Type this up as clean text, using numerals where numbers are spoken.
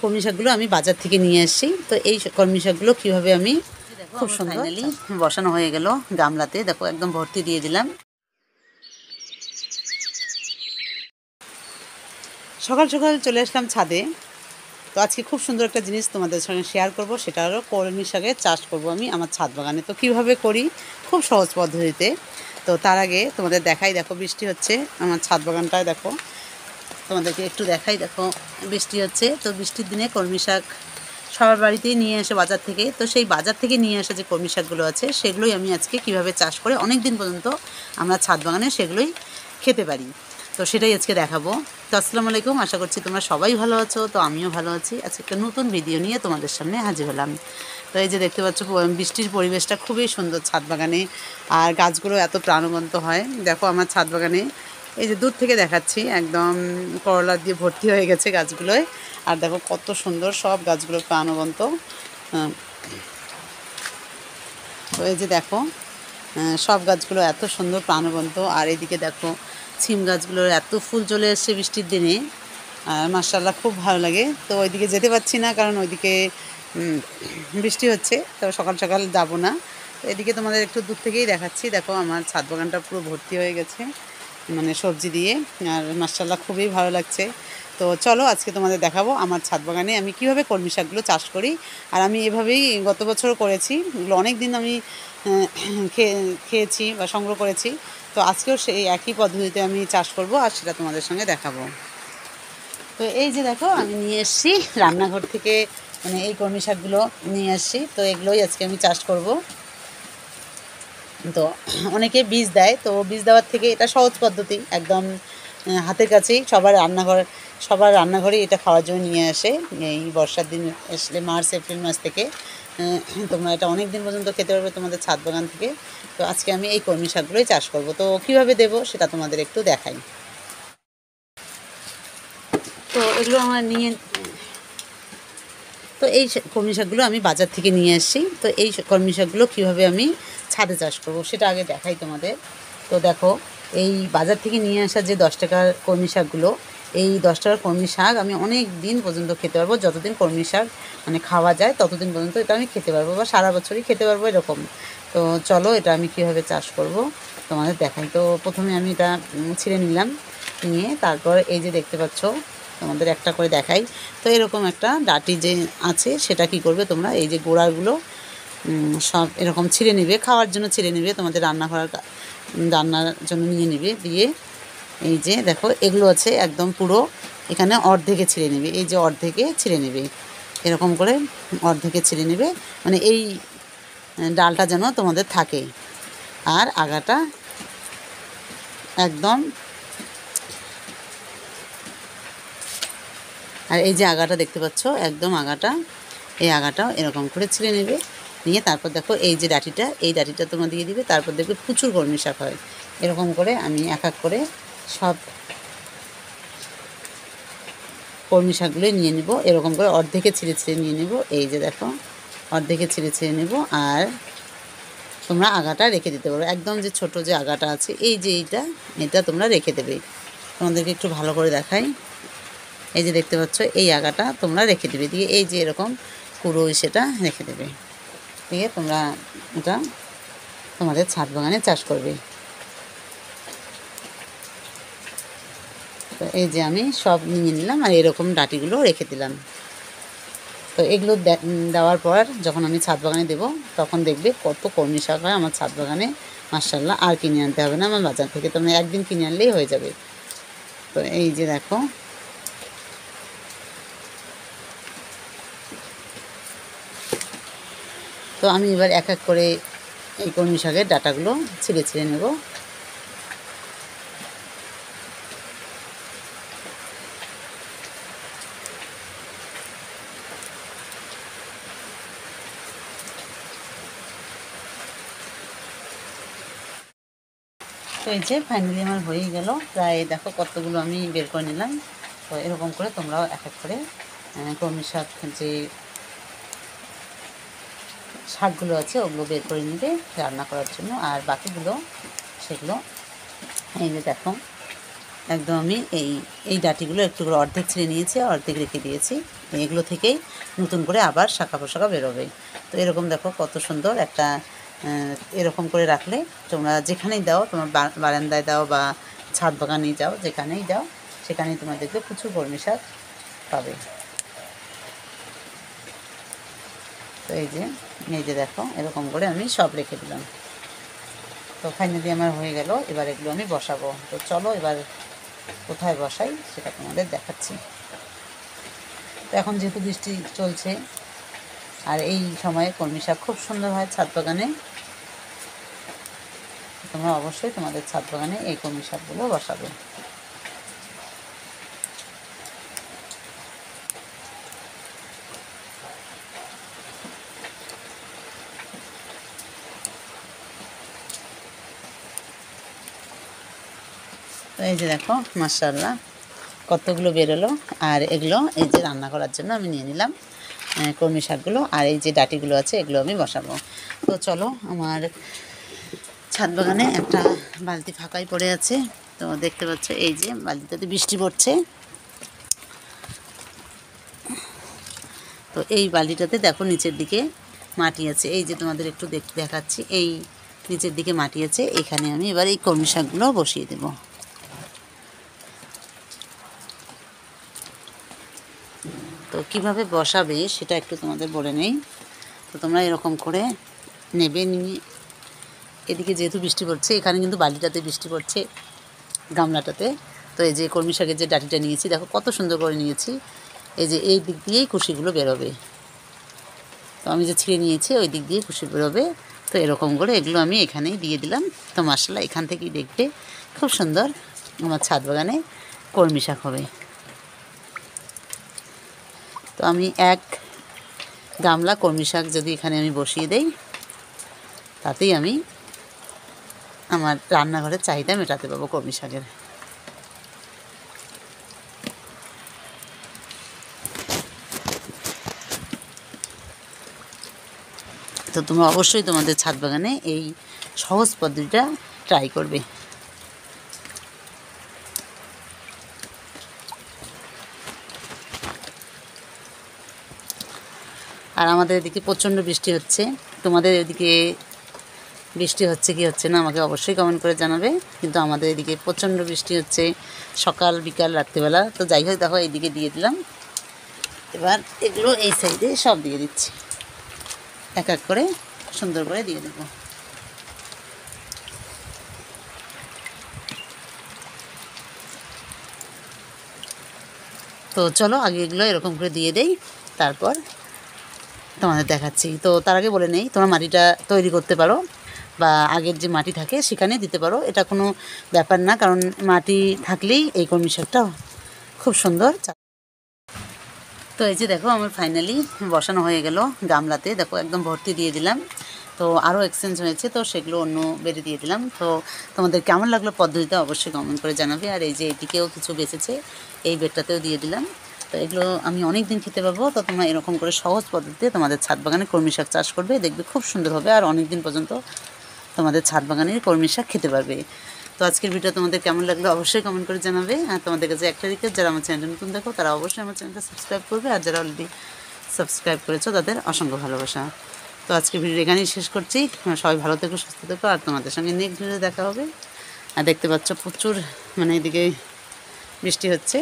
কলমি শাকগুলো আমি বাজার থেকে নিয়ে আসছি। তো এই কলমি শাকগুলো কীভাবে আমি খুব সুন্দর বসানো হয়ে গেল গামলাতে, দেখো একদম ভর্তি দিয়ে দিলাম। সকাল সকাল চলে আসলাম ছাদে। তো আজকে খুব সুন্দর একটা জিনিস তোমাদের সঙ্গে শেয়ার করব, সেটা হলো কলমি শাকের চাষ করব আমি আমার ছাদ বাগানে। তো কীভাবে করি খুব সহজ পদ্ধতিতে। তো তার আগে তোমাদের দেখাই, দেখো বৃষ্টি হচ্ছে আমার ছাদ বাগানটায়, দেখো তোমাদেরকে একটু দেখাই, দেখো বৃষ্টি হচ্ছে। তো বৃষ্টির দিনে কলমি শাক সবার বাড়িতেই নিয়ে আসে বাজার থেকে। তো সেই বাজার থেকে নিয়ে আসা যে কলমি শাকগুলো আছে সেগুলোই আমি আজকে কীভাবে চাষ করে অনেক দিন পর্যন্ত আমরা ছাদ বাগানে সেগুলোই খেতে পারি, তো সেটাই আজকে দেখাবো। তো আসসালামু আলাইকুম, আশা করছি তোমরা সবাই ভালো আছো। তো আমিও ভালো আছি। আজকে একটা নতুন ভিডিও নিয়ে তোমাদের সামনে হাজির হলাম। তো এই যে দেখতে পাচ্ছ বৃষ্টির পরিবেশটা খুবই সুন্দর ছাদ বাগানে, আর গাছগুলো এত প্রাণবন্ত হয়। দেখো আমার ছাদ বাগানে এই যে দূর থেকে দেখাচ্ছি, একদম করলা দিয়ে ভর্তি হয়ে গেছে গাছগুলোয়। আর দেখো কত সুন্দর সব গাছগুলো প্রাণবন্ত। তো এই যে দেখো সব গাছগুলো এত সুন্দর প্রাণবন্ত। আর এদিকে দেখো ছিম গাছগুলোর এত ফুল চলে এসছে বৃষ্টির দিনে, মাশাআল্লাহ খুব ভালো লাগে। তো ওইদিকে যেতে পারছি না, কারণ ওইদিকে বৃষ্টি হচ্ছে, তো সকাল সকাল যাবো না। তো এদিকে তোমাদের একটু দূর থেকেই দেখাচ্ছি। দেখো আমার ছাদ বাগানটা পুরো ভর্তি হয়ে গেছে মানে সবজি দিয়ে, আর মাশাআল্লাহ খুবই ভালো লাগছে। তো চলো আজকে তোমাদের দেখাবো আমার ছাদ বাগানে আমি কীভাবে কলমি শাকগুলো চাষ করি। আর আমি এভাবেই গত বছরও করেছি, এগুলো অনেক দিন আমি খেয়েছি বা সংগ্রহ করেছি। তো আজকেও সেই একই পদ্ধতিতে আমি চাষ করব, আর সেটা তোমাদের সঙ্গে দেখাবো। তো এই যে দেখো আমি নিয়ে এসেছি রান্নাঘর থেকে, মানে এই কলমি শাকগুলো নিয়ে আসছি। তো এগুলোই আজকে আমি চাষ করব। তো অনেকে বীজ দেয়, তো বীজ দেওয়ার থেকে এটা সহজ পদ্ধতি, একদম হাতের কাছেই সবার রান্নাঘরেই এটা খাওয়ার জন্য নিয়ে আসে। এই বর্ষার দিন আসলে মার্চ এপ্রিল মাস থেকে তোমরা এটা অনেক দিন পর্যন্ত খেতে পারবে তোমাদের ছাদ বাগান থেকে। তো আজকে আমি এই কলমি শাকগুলোই চাষ করব। তো কীভাবে দেবো সেটা তোমাদের একটু দেখাই। তো এগুলো আমার তো এই কলমি শাকগুলো আমি বাজার থেকে নিয়ে আসছি। তো এই কলমি শাকগুলো কীভাবে আমি ছাদে চাষ করব সেটা আগে দেখাই তোমাদের। তো দেখো এই বাজার থেকে নিয়ে আসা যে 10 টাকার কলমি শাকগুলো, এই 10 টাকার কলমি শাক আমি অনেক দিন পর্যন্ত খেতে পারবো। যতদিন কলমি শাক মানে খাওয়া যায় ততদিন পর্যন্ত এটা আমি খেতে পারবো, বা সারা বছরই খেতে পারবো এরকম। তো চলো এটা আমি কীভাবে চাষ করব তোমাদের দেখাই। তো প্রথমে আমি এটা ছিঁড়ে নিলাম, নিয়ে তারপর এই যে দেখতে পাচ্ছ তোমাদের একটা করে দেখাই। তো এরকম একটা ডাঁটি যে আছে সেটা কি করবে তোমরা, এই যে গোড়াগুলো সব এরকম ছিঁড়ে নেবে, খাওয়ার জন্য ছিঁড়ে নেবে, তোমাদের রান্নার জন্য নিয়ে নেবে। দিয়ে এই যে দেখো এগুলো আছে একদম পুরো এখানে অর্ধেকে ছিঁড়ে নেবে, এই যে অর্ধেকে ছিঁড়ে নেবে, এরকম করে অর্ধেকে ছিঁড়ে নেবে, মানে এই ডালটা যেন তোমাদের থাকে। আর আগাটা একদম, আর এই যে আগাটা দেখতে পাচ্ছ একদম আগাটা, এই আগাটাও এরকম করে ছিঁড়ে নেবে। নিয়ে তারপর দেখো এই যে ডাঁটিটা, এই ডাঁটিটা তোমরা দিয়ে দিবে। তারপর দেখবে প্রচুর কলমি শাক হয়। এরকম করে আমি এক এক করে সব কলমি শাকগুলোই নিয়ে নেব, এরকম করে অর্ধেকে ছিঁড়ে ছিঁড়ে নিয়ে নেব। এই যে দেখো অর্ধেকে ছিঁড়ে ছিঁড়ে নেব। আর তোমরা আগাটা রেখে দিতে পারো, একদম যে ছোট যে আগাটা আছে এই যে এটা তোমরা রেখে দেবে। তোমাদেরকে একটু ভালো করে দেখাই। এই যে দেখতে পাচ্ছ এই আগাটা তোমরা রেখে দেবে, দিয়ে এই যে এরকম পুরো সেটা রেখে দেবে, দিয়ে তোমরা এটা তোমাদের ছাদ বাগানে চাষ করবে। তো এই যে আমি সব নিয়ে নিলাম, আর এরকম ডাঁটিগুলো রেখে দিলাম। তো এগুলো দেওয়ার পর যখন আমি ছাদ বাগানে দেবো তখন দেখবে কত কলমি শাক হয় আমার ছাদ বাগানে, মাশাআল্লাহ। আর কিনে আনতে হবে না আমার বাজার থেকে, তোমরা একদিন কিনে আনলেই হয়ে যাবে। তো এই যে দেখো তো আমি এবার এক এক করে এই কলমি শাকের ডাঁটাগুলো ছিঁড়ে ছিঁড়ে নেব। তো এই যে ফাইনালি আমার হয়েই গেল, প্রায় দেখো কতগুলো আমি বের করে নিলাম। তো এরকম করে তোমরাও এক এক করে কলমি শাক যে শাকগুলো আছে ওগুলো বের করে নেবে রান্না করার জন্য। আর বাকিগুলো সেগুলো এই যে দেখো একদম আমি এই ডাঁটিগুলো একটু করে অর্ধেক ছিঁড়ে নিয়েছি, অর্ধেক রেখে দিয়েছি। এগুলো থেকেই নতুন করে আবার শাখা পোশাখা বেরোবে। তো এরকম দেখো কত সুন্দর একটা এরকম করে রাখলে তোমরা যেখানেই দাও, তোমার বারান্দায় দাও বা ছাদ বাগানেই যাও, যেখানেই যাও সেখানেই তোমার দেখবে প্রচুর কলমি শাক পাবে। তো এই যে দেখো এরকম করে আমি সব রেখে দিলাম। তো ফাইনালি আমার হয়ে গেল। এবার এগুলো আমি বসাবো। তো চলো এবার কোথায় বসাই সেটা তোমাদের দেখাচ্ছি। তো এখন যেহেতু বৃষ্টি চলছে আর এই সময়ে কলমি শাক খুব সুন্দর হয় ছাদ বাগানে, তোমরা অবশ্যই তোমাদের ছাদ বাগানে এই কলমি শাকগুলো বসাবে। তো এই যে দেখো মাশাআল্লাহ কতগুলো বেরোলো। আর এগুলো এই যে রান্না করার জন্য আমি নিয়ে নিলাম কলমি শাকগুলো। আর এই যে ডাঁটিগুলো আছে এগুলো আমি বসাবো। তো চলো, আমার ছাদ বাগানে একটা বালতি ফাঁকাই পড়ে আছে। তো দেখতে পাচ্ছ এই যে বালতিটাতে বৃষ্টি পড়ছে। তো এই বালতিটাতে দেখো নিচের দিকে মাটি আছে। এই যে তোমাদের একটু দেখাচ্ছি, এই নিচের দিকে মাটি আছে। এখানে আমি এবার এই কলমি শাকগুলো বসিয়ে দেবো। তো কীভাবে বসাবে সেটা একটু তোমাদের বলে নেই। তো তোমরা এরকম করে নেবে, নিয়ে এদিকে যেহেতু বৃষ্টি পড়ছে, এখানে কিন্তু বালিটাতে বৃষ্টি পড়ছে গামলাটাতে। তো এই যে কলমি শাকের যে ডাঁটিটা নিয়েছি দেখো কত সুন্দর করে নিয়েছি। এই যে এই দিক দিয়েই কুশিগুলো বেরোবে। তো আমি যে ছিঁড়ে নিয়েছি ওই দিক দিয়ে কুশি বেরোবে। তো এরকম করে এগুলো আমি এখানেই দিয়ে দিলাম। তো মাশাআল্লাহ এখান থেকেই দেখবে খুব সুন্দর আমার ছাদ বাগানে কলমি শাক হবে। তো আমি এক গামলা কলমি শাক যদি এখানে আমি বসিয়ে দেই, তাতেই আমি আমার রান্নাঘরের চাহিদা মেটাতে পারবো কলমি শাকের। তো তোমরা অবশ্যই তোমাদের ছাদ বাগানে এই সহজ পদ্ধতিটা ট্রাই করবে। আর আমাদের এদিকে প্রচণ্ড বৃষ্টি হচ্ছে। তোমাদের এদিকে বৃষ্টি হচ্ছে কি হচ্ছে না আমাকে অবশ্যই কমেন্ট করে জানাবে। কিন্তু আমাদের এদিকে প্রচণ্ড বৃষ্টি হচ্ছে সকাল বিকাল রাত্রিবেলা। তো যাই হোক দেখো এইদিকে দিয়ে দিলাম। এবার এগুলো এই সাইডে সব দিয়ে দিচ্ছি, এক এক করে সুন্দর করে দিয়ে দেবো। তো চলো আগে এগুলো এরকম করে দিয়ে দেই, তারপর তোমাদের দেখাচ্ছি। তো তার আগে বলে নেই, তোমরা মাটিটা তৈরি করতে পারো বা আগের যে মাটি থাকে সেখানে দিতে পারো, এটা কোনো ব্যাপার না। কারণ মাটি থাকলেই এই কলমি শাকটা খুব সুন্দর। তো এই যে দেখো আমার ফাইনালি বসানো হয়ে গেল গামলাতে। দেখো একদম ভর্তি দিয়ে দিলাম। তো আরও এক্সচেঞ্জ হয়েছে, তো সেগুলো অন্য বেড়ে দিয়ে দিলাম। তো তোমাদের কেমন লাগলো পদ্ধতিটা অবশ্যই কমেন্ট করে জানাবে। আর এই যে এদিকেও কিছু বেঁচেছে, এই বেডটাতেও দিয়ে দিলাম। তো এগুলো আমি অনেক দিন খেতে পাবো। তো তোমরা এরকম করে সহজ পদ্ধতিতে তোমাদের ছাদ বাগানে কলমি শাক চাষ করবে, দেখবে খুব সুন্দর হবে। আর অনেক দিন পর্যন্ত তোমাদের ছাদ বাগানের কলমি শাক খেতে পারবে। তো আজকের ভিডিও তোমাদের কেমন লাগলো অবশ্যই কমেন্ট করে জানাবে। আর তোমাদের কাছে একটা রিকোয়েস্ট, যারা আমার চ্যানেলটা নতুন দেখো তারা অবশ্যই আমার চ্যানেলটা সাবস্ক্রাইব করবে। আর যারা অলরেডি সাবস্ক্রাইব করেছো তাদের অসংখ্য ভালোবাসা। তো আজকের ভিডিও এখানেই শেষ করছি। সবাই ভালো থেকো, সুস্থ থেকো। আর তোমাদের সঙ্গে নেক্সট ভিডিও দেখা হবে। আর দেখতে পাচ্ছ প্রচুর এদিকে বৃষ্টি হচ্ছে।